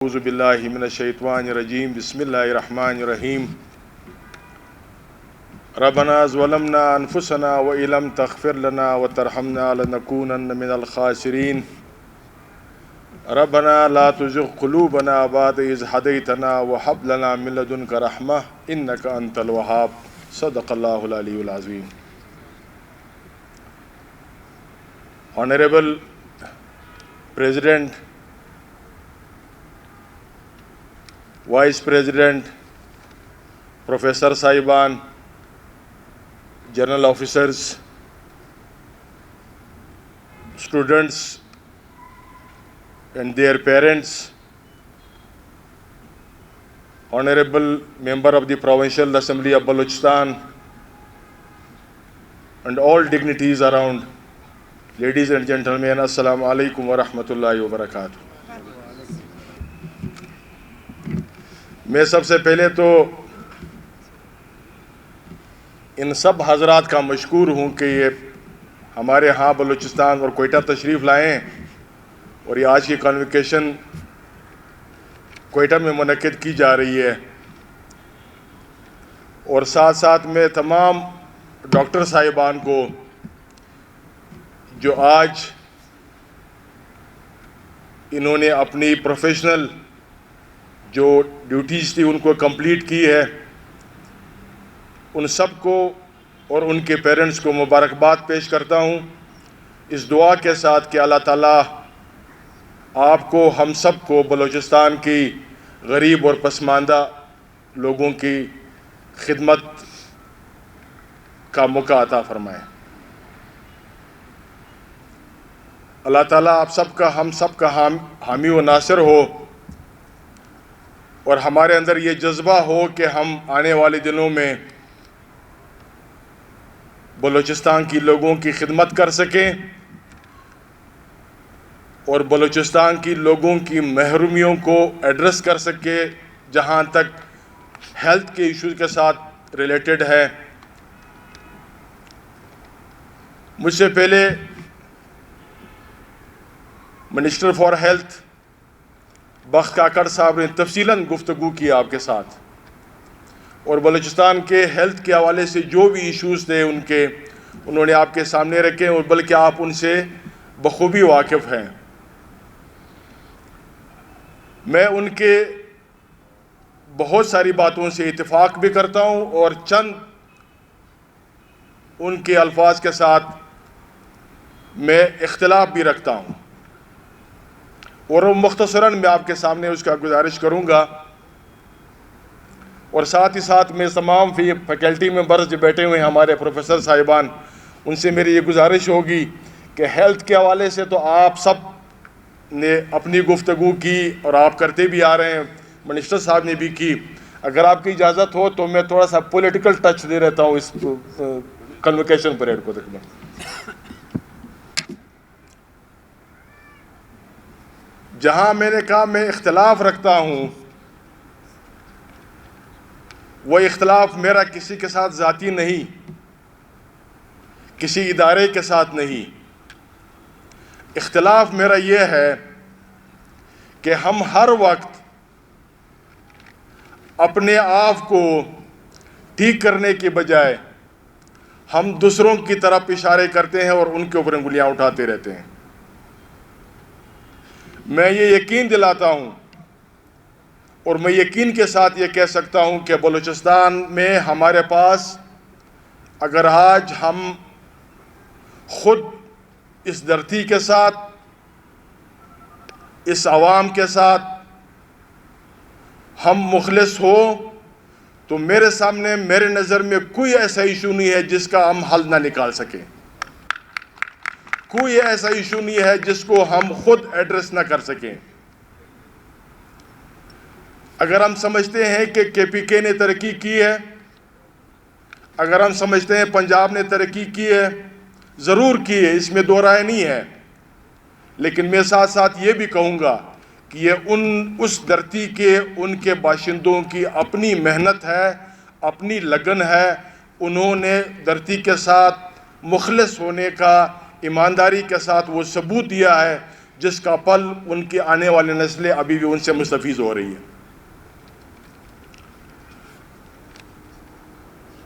اعوذ باللہ من الشیطان الرجیم بسم اللہ الرحمن الرحیم ربنا ظلمنا انفسنا وإن لم تغفر لنا وترحمنا لنكونن من الخاسرین ربنا لا تزغ قلوبنا بعد إذ هديتنا وهب لنا من لدنك رحمة إنك أنت الوهاب صدق اللہ العلی العظیم. Honorable President, Vice President, Professor Saiban, General Officers, students and their parents, Honorable Member of the Provincial Assembly of Balochistan, and all dignitaries around, ladies and gentlemen, Assalamu alaikum wa rahmatullahi wa barakatuh. میں سب سے پہلے تو ان سب حضرات کا مشکور ہوں کہ یہ ہمارے ہاں بلوچستان اور کوئٹہ تشریف لائیں اور یہ آج کی کانوکیشن کوئٹہ میں منعقد کی جا رہی ہے. اور ساتھ ساتھ میں تمام ڈاکٹر صاحبان کو جو آج انہوں نے اپنی پروفیشنل جو ڈیوٹیز تھی ان کو کمپلیٹ کی ہے، ان سب کو اور ان کے پیرنٹس کو مبارکباد پیش کرتا ہوں، اس دعا کے ساتھ کہ اللہ تعالیٰ آپ کو، ہم سب کو بلوچستان کی غریب اور پسماندہ لوگوں کی خدمت کا موقع عطا فرمائے. اللہ تعالیٰ آپ سب کا، ہم سب کا حامی و ناصر ہو، اور ہمارے اندر یہ جذبہ ہو کہ ہم آنے والے دنوں میں بلوچستان کی لوگوں کی خدمت کر سکیں اور بلوچستان کی لوگوں کی محرومیوں کو ایڈریس کر سکے جہاں تک ہیلتھ کے ایشوز کے ساتھ ریلیٹڈ ہے. مجھ سے پہلے منسٹر فار ہیلتھ بخت کاکڑ صاحب نے تفصیلاً گفتگو کی آپ کے ساتھ، اور بلوچستان کے ہیلتھ کے حوالے سے جو بھی ایشوز تھے انہوں نے آپ کے سامنے رکھے، اور بلکہ آپ ان سے بخوبی واقف ہیں. میں ان کے بہت ساری باتوں سے اتفاق بھی کرتا ہوں اور چند ان کے الفاظ کے ساتھ میں اختلاف بھی رکھتا ہوں، اور مختصراً میں آپ کے سامنے اس کا گزارش کروں گا. اور ساتھ ہی ساتھ میں تمام فیکلٹی ممبرز جو بیٹھے ہوئے ہیں، ہمارے پروفیسر صاحبان، ان سے میری یہ گزارش ہوگی کہ ہیلتھ کے حوالے سے تو آپ سب نے اپنی گفتگو کی اور آپ کرتے بھی آ رہے ہیں، منسٹر صاحب نے بھی کی. اگر آپ کی اجازت ہو تو میں تھوڑا سا پولیٹیکل ٹچ دے رہتا ہوں اس کنوکیشن پریڈ کو. دیکھنا جہاں میں نے کہا میں اختلاف رکھتا ہوں، وہ اختلاف میرا کسی کے ساتھ ذاتی نہیں، کسی ادارے کے ساتھ نہیں. اختلاف میرا یہ ہے کہ ہم ہر وقت اپنے آپ کو ٹھیک کرنے کے بجائے ہم دوسروں کی طرف اشارے کرتے ہیں اور ان کے اوپر انگلیاں اٹھاتے رہتے ہیں. میں یہ یقین دلاتا ہوں اور میں یقین کے ساتھ یہ کہہ سکتا ہوں کہ بلوچستان میں ہمارے پاس، اگر آج ہم خود اس دھرتی کے ساتھ، اس عوام کے ساتھ ہم مخلص ہو، تو میرے سامنے، میرے نظر میں کوئی ایسا ایشو نہیں ہے جس کا ہم حل نہ نکال سکیں. کوئی ایسا ایشو نہیں ہے جس کو ہم خود ایڈریس نہ کر سکیں. اگر ہم سمجھتے ہیں کہ کے پی کے نے ترقی کی ہے، اگر ہم سمجھتے ہیں پنجاب نے ترقی کی ہے، ضرور کی ہے، اس میں دو رائے نہیں ہے. لیکن میں ساتھ ساتھ یہ بھی کہوں گا کہ یہ اس دھرتی کے، ان کے باشندوں کی اپنی محنت ہے، اپنی لگن ہے. انہوں نے دھرتی کے ساتھ مخلص ہونے کا، ایمانداری کے ساتھ وہ ثبوت دیا ہے جس کا پل ان کی آنے والی نسلیں ابھی بھی ان سے مستفید ہو رہی ہیں۔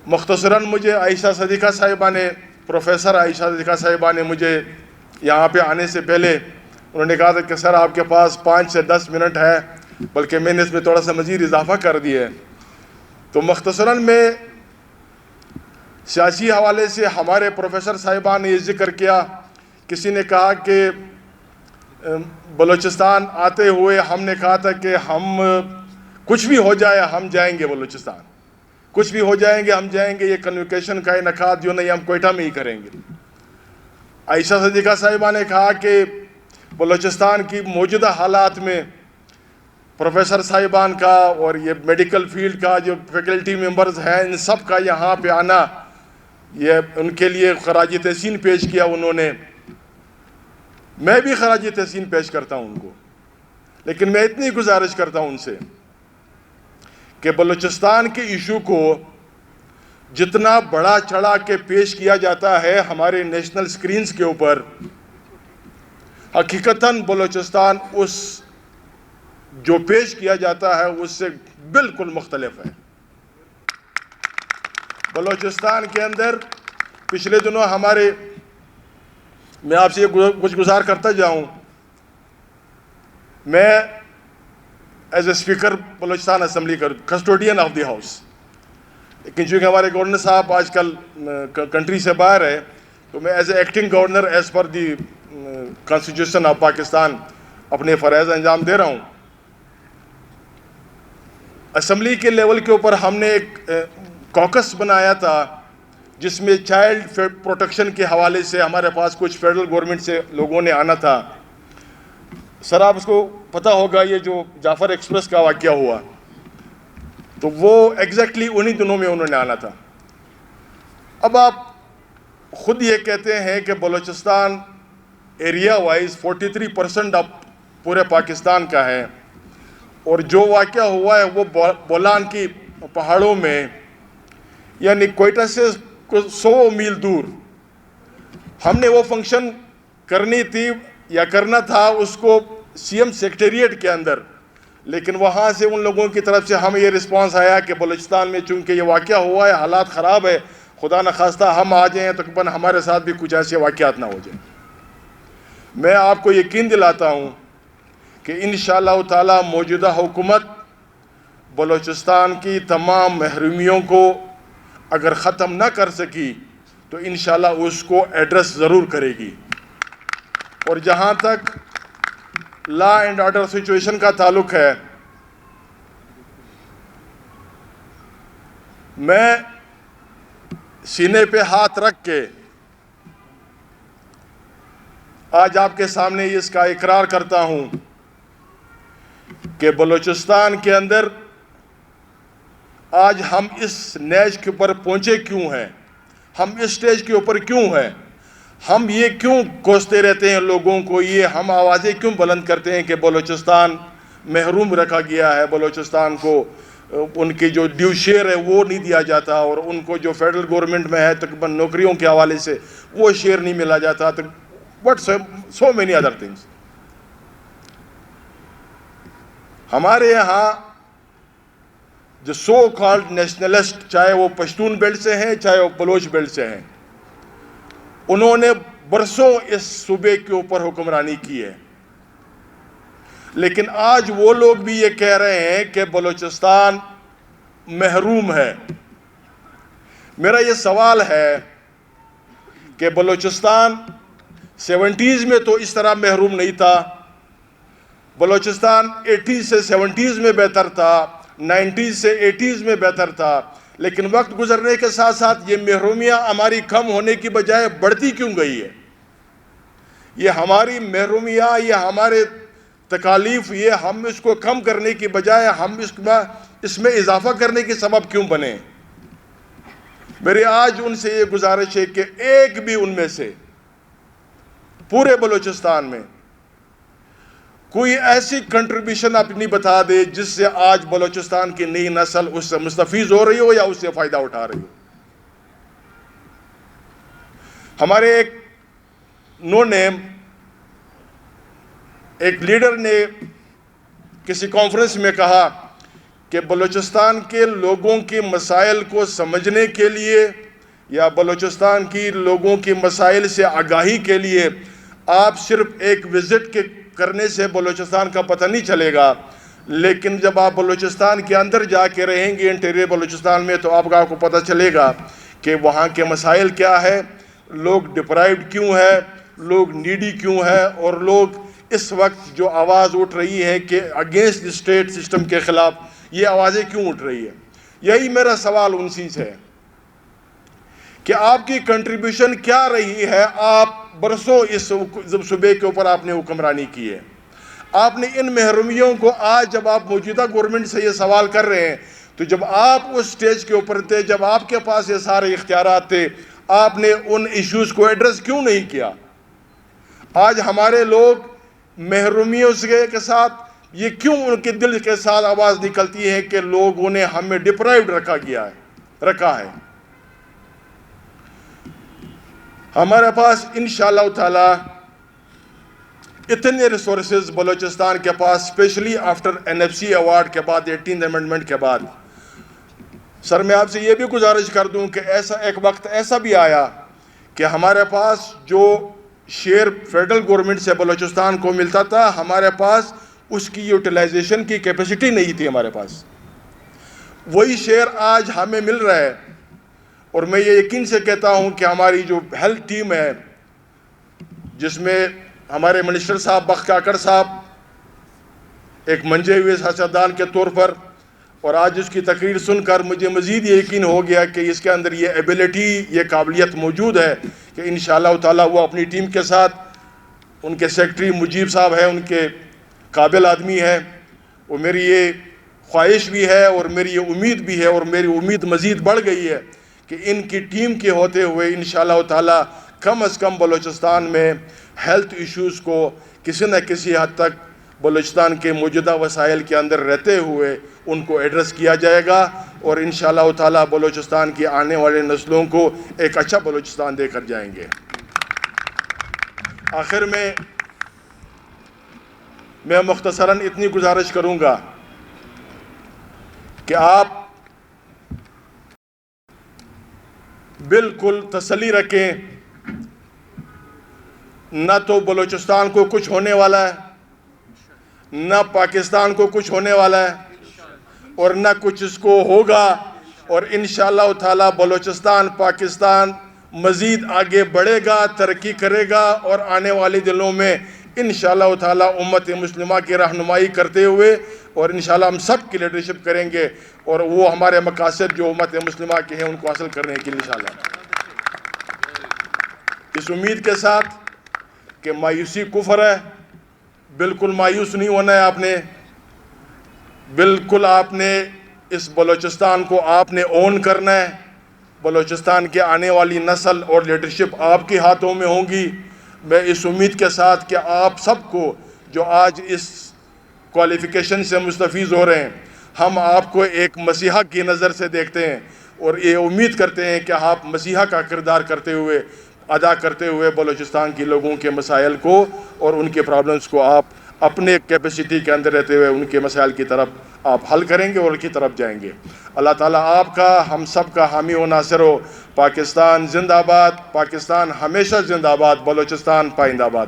مختصراً مجھے عائشہ صدیقہ صاحبہ نے، پروفیسر عائشہ صدیقہ صاحبہ نے مجھے یہاں پہ آنے سے پہلے انہوں نے کہا تھا کہ سر آپ کے پاس 5 سے 10 منٹ ہے، بلکہ میں نے اس میں تھوڑا سا مزید اضافہ کر دیا ہے۔ تو مختصراً میں سیاسی حوالے سے ہمارے پروفیسر صاحبان نے یہ ذکر کیا، کسی نے کہا کہ بلوچستان آتے ہوئے ہم نے کہا تھا کہ ہم کچھ بھی ہو جائے ہم جائیں گے بلوچستان، کچھ بھی ہو جائیں گے ہم جائیں گے، یہ کنوکیشن کا انعقاد جو نہیں ہم کوئٹہ میں ہی کریں گے۔ عائشہ صدیقہ صاحبہ نے کہا کہ بلوچستان کی موجودہ حالات میں پروفیسر صاحبان کا اور یہ میڈیکل فیلڈ کا جو فیکلٹی ممبرز ہیں ان سب کا یہاں پہ آنا، یہ ان کے لیے خراج تحسین پیش کیا انہوں نے۔ میں بھی خراج تحسین پیش کرتا ہوں ان کو، لیکن میں اتنی گزارش کرتا ہوں ان سے کہ بلوچستان کے ایشو کو جتنا بڑا چڑھا کے پیش کیا جاتا ہے ہمارے نیشنل سکرینز کے اوپر، حقیقتاً بلوچستان اس جو پیش کیا جاتا ہے اس سے بالکل مختلف ہے۔ بلوچستان کے اندر پچھلے دنوں ہمارے، میں آپ سے یہ کچھ گزار کرتا جاؤں، میں as a speaker Balochistan assembly کا کسٹوڈین آف دی ہاؤس، لیکن چونکہ ہمارے گورنر صاحب آج کل کنٹری سے باہر ہے تو میں as a acting governor as per the constitution of Pakistan اپنے فرائض انجام دے رہا ہوں۔ اسمبلی کے لیول کے اوپر ہم نے ایک کوکس بنایا تھا جس میں چائلڈ پروٹیکشن کے حوالے سے ہمارے پاس کچھ فیڈرل گورنمنٹ سے لوگوں نے آنا تھا۔ سر آپ اس کو پتہ ہوگا یہ جو جعفر ایکسپریس کا واقعہ ہوا تو وہ ایگزیکٹلی انہی دنوں میں انہوں نے آنا تھا۔ اب آپ خود یہ کہتے ہیں کہ بلوچستان ایریا وائز 43% اب پورے پاکستان کا ہے، اور جو واقعہ ہوا ہے وہ بولان کی پہاڑوں میں، یعنی کوئٹہ سے 100 میل دور۔ ہم نے وہ فنکشن کرنی تھی یا کرنا تھا اس کو سی ایم سیکریٹریٹ کے اندر، لیکن وہاں سے ان لوگوں کی طرف سے ہمیں یہ رسپانس آیا کہ بلوچستان میں چونکہ یہ واقعہ ہوا ہے، حالات خراب ہے، خدا نخواستہ ہم آ جائیں تو ہمارے ساتھ بھی کچھ ایسے واقعات نہ ہو جائیں۔ میں آپ کو یقین دلاتا ہوں کہ انشاءاللہ تعالی موجودہ حکومت بلوچستان کی تمام محرومیوں کو اگر ختم نہ کر سکی تو انشاءاللہ اس کو ایڈریس ضرور کرے گی۔ اور جہاں تک لا اینڈ آرڈر سچویشن کا تعلق ہے، میں سینے پہ ہاتھ رکھ کے آج آپ کے سامنے اس کا اقرار کرتا ہوں کہ بلوچستان کے اندر آج ہم اس نیج کے اوپر پہنچے کیوں ہیں، ہم اس سٹیج کے اوپر کیوں ہیں، ہم یہ کیوں کوستے رہتے ہیں لوگوں کو، یہ ہم آوازیں کیوں بلند کرتے ہیں کہ بلوچستان محروم رکھا گیا ہے، بلوچستان کو ان کی جو ڈیو شیئر ہے وہ نہیں دیا جاتا، اور ان کو جو فیڈرل گورنمنٹ میں ہے تقریباً نوکریوں کے حوالے سے وہ شیئر نہیں ملا جاتا، but so many other things. ہمارے یہاں جو سو کالڈ نیشنلسٹ، چاہے وہ پشتون بیلٹ سے ہیں چاہے وہ بلوچ بیلٹ سے ہیں، انہوں نے برسوں اس صوبے کے اوپر حکمرانی کی ہے، لیکن آج وہ لوگ بھی یہ کہہ رہے ہیں کہ بلوچستان محروم ہے۔ میرا یہ سوال ہے کہ بلوچستان 70s میں تو اس طرح محروم نہیں تھا، بلوچستان 80s سے 70s میں بہتر تھا، 90s سے 80s میں بہتر تھا، لیکن وقت گزرنے کے ساتھ ساتھ یہ محرومیاں ہماری کم ہونے کی بجائے بڑھتی کیوں گئی ہے؟ یہ ہماری محرومیاں، یہ ہمارے تکالیف، یہ ہم اس کو کم کرنے کی بجائے ہم اس میں اضافہ کرنے کے سبب کیوں بنے؟ میری آج ان سے یہ گزارش ہے کہ ایک بھی ان میں سے پورے بلوچستان میں کوئی ایسی کنٹریبیوشن اپنی بتا دے جس سے آج بلوچستان کی نئی نسل اس سے مستفید ہو رہی ہو یا اس سے فائدہ اٹھا رہی ہو۔ ہمارے ایک نو نیم ایک لیڈر نے کسی کانفرنس میں کہا کہ بلوچستان کے لوگوں کے مسائل کو سمجھنے کے لیے یا بلوچستان کی لوگوں کے مسائل سے آگاہی کے لیے آپ صرف ایک وزٹ کرنے سے بلوچستان کا پتہ نہیں چلے گا، لیکن جب آپ بلوچستان کے اندر جا کے رہیں گے انٹیریئر بلوچستان میں تو آپ کو پتہ چلے گا کہ وہاں کے مسائل کیا ہے، لوگ ڈپرائیوڈ کیوں ہے، لوگ نیڈی کیوں ہے، اور لوگ اس وقت جو آواز اٹھ رہی ہے کہ اگینسٹ اسٹیٹ سسٹم کے خلاف یہ آوازیں کیوں اٹھ رہی ہے۔ یہی میرا سوال ان سے ہے کہ آپ کی کنٹریبیوشن کیا رہی ہے؟ آپ برسوں اس صوبے کے اوپر آپ نے حکمرانی کی ہے، آپ نے ان محرومیوں کو آج جب آپ موجودہ گورنمنٹ سے یہ سوال کر رہے ہیں تو جب آپ اس سٹیج کے اوپر تھے، جب آپ کے پاس یہ سارے اختیارات تھے، آپ نے ان ایشوز کو ایڈریس کیوں نہیں کیا؟ آج ہمارے لوگ محرومیوں کے ساتھ یہ کیوں ان کے دل کے ساتھ آواز نکلتی ہے کہ لوگوں نے ہمیں ڈپرائیوڈ رکھا ہے۔ ہمارے پاس انشاءاللہ تعالی اتنے ریسورسز بلوچستان کے پاس، اسپیشلی آفٹر NFC ایوارڈ کے بعد، 18th امینڈمنٹ کے بعد۔ سر میں آپ سے یہ بھی گزارش کر دوں کہ ایک وقت ایسا بھی آیا کہ ہمارے پاس جو شیئر فیڈرل گورنمنٹ سے بلوچستان کو ملتا تھا، ہمارے پاس اس کی یوٹیلائزیشن کی کیپیسٹی نہیں تھی ہمارے پاس۔ وہی شیئر آج ہمیں مل رہا ہے، اور میں یہ یقین سے کہتا ہوں کہ ہماری جو ہیلتھ ٹیم ہے، جس میں ہمارے منسٹر صاحب بخت کاکڑ صاحب ایک منجے ہوئے سیاستدان کے طور پر، اور آج اس کی تقریر سن کر مجھے مزید یہ یقین ہو گیا کہ اس کے اندر یہ ایبیلٹی، یہ قابلیت موجود ہے کہ انشاءاللہ تعالی وہ اپنی ٹیم کے ساتھ، ان کے سیکرٹری مجیب صاحب ہیں، ان کے قابل آدمی ہیں، اور میری یہ خواہش بھی ہے اور میری یہ امید بھی ہے، اور میری امید مزید بڑھ گئی ہے کہ ان کی ٹیم کے ہوتے ہوئے انشاءاللہ تعالی کم از کم بلوچستان میں ہیلتھ ایشوز کو کسی نہ کسی حد تک بلوچستان کے موجودہ وسائل کے اندر رہتے ہوئے ان کو ایڈریس کیا جائے گا، اور انشاءاللہ تعالی بلوچستان کی آنے والے نسلوں کو ایک اچھا بلوچستان دے کر جائیں گے۔ آخر میں مختصراً اتنی گزارش کروں گا کہ آپ بالکل تسلی رکھیں، نہ تو بلوچستان کو کچھ ہونے والا ہے، نہ پاکستان کو کچھ ہونے والا ہے، اور نہ کچھ اس کو ہوگا، اور انشاءاللہ تعالی بلوچستان پاکستان مزید آگے بڑھے گا، ترقی کرے گا، اور آنے والے دنوں میں انشاءاللہ تعالی امت مسلمہ کی رہنمائی کرتے ہوئے، اور انشاءاللہ ہم سب کی لیڈرشپ کریں گے، اور وہ ہمارے مقاصد جو امت مسلمہ کے ہیں ان کو حاصل کرنے کے لیے انشاءاللہ۔ اس امید کے ساتھ کہ مایوسی کفر ہے، بالکل مایوس نہیں ہونا ہے آپ نے، بالکل آپ نے اس بلوچستان کو آپ نے اون کرنا ہے، بلوچستان کے آنے والی نسل اور لیڈرشپ آپ کے ہاتھوں میں ہوں گی۔ میں اس امید کے ساتھ کہ آپ سب کو جو آج اس کوالیفیکیشن سے مستفیض ہو رہے ہیں، ہم آپ کو ایک مسیحا کی نظر سے دیکھتے ہیں، اور یہ امید کرتے ہیں کہ آپ مسیحا کا کردار ادا کرتے ہوئے بلوچستان کے لوگوں کے مسائل کو اور ان کے پرابلمز کو آپ اپنے کیپیسٹی کے اندر رہتے ہوئے ان کے مسائل کی طرف آپ حل کریں گے اور ان کی طرف جائیں گے۔ اللہ تعالیٰ آپ کا، ہم سب کا حامی و ناصر ہو۔ پاکستان زندہ باد، پاکستان ہمیشہ زندہ باد، بلوچستان پائندہ باد۔